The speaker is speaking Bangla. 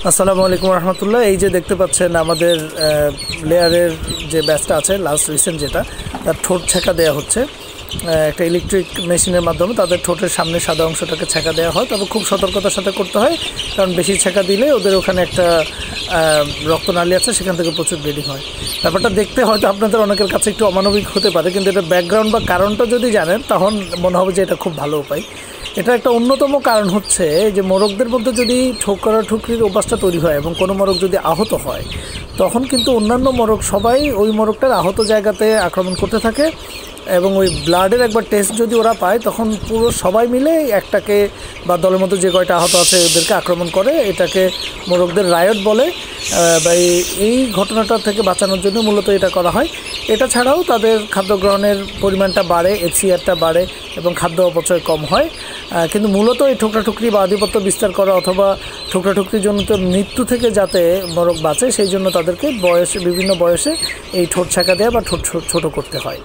আসসালামু আলাইকুম রহমতুল্লাহ। এই যে দেখতে পাচ্ছেন আমাদের লেয়ারের যে ব্যাচটা আছে লাস্ট রিসেন্ট যেটা, তার ঠোঁট ছেঁকা দেওয়া হচ্ছে একটা ইলেকট্রিক মেশিনের মাধ্যমে। তাদের ঠোঁটের সামনে সাদা অংশটাকে ছেঁকা দেওয়া হয়, তবে খুব সতর্কতার সাথে করতে হয়, কারণ বেশি ছেঁকা দিলে ওদের ওখানে একটা রক্তনালী আছে, সেখান থেকে প্রচুর ব্লিডিং হয়। ব্যাপারটা দেখতে হয়তো আপনাদের অনেকের কাছে একটু অমানবিক হতে পারে, কিন্তু এটা ব্যাকগ্রাউন্ড বা কারণটা যদি জানেন তখন মনে হবে যে এটা খুব ভালো উপায়। এটা একটা অন্যতম কারণ হচ্ছে যে মোরগদের মধ্যে যদি ঠুকরির অভ্যাসটা তৈরি হয় এবং কোনো মোরগ যদি আহত হয়, তখন কিন্তু অন্যান্য মোরগ সবাই ওই মোরগটার আহত জায়গাতে আক্রমণ করতে থাকে, এবং ওই ব্লাডের একবার টেস্ট যদি ওরা পায় তখন পুরো সবাই মিলে একটাকে বা দলের মধ্যে যে কয়টা আহত আছে ওদেরকে আক্রমণ করে। এটাকে মোরগদের রায়ট বলে। বা এই ঘটনাটা থেকে বাঁচানোর জন্য মূলত এটা করা হয়। এটা ছাড়াও তাদের খাদ্য গ্রহণের পরিমাণটা বাড়ে, HCRটা বাড়ে এবং খাদ্য অপচয় কম হয়। কিন্তু মূলত এই ঠোকরাঠুকরি বা আধিপত্য বিস্তার করা অথবা ঠোকরাঠুকরির জনিত মৃত্যু থেকে যাতে মোরগ বাঁচে, সেই জন্য তাদেরকে বিভিন্ন বয়সে এই ঠোঁট ছেঁকা দেওয়া বা ঠোঁট ছোটো করতে হয়।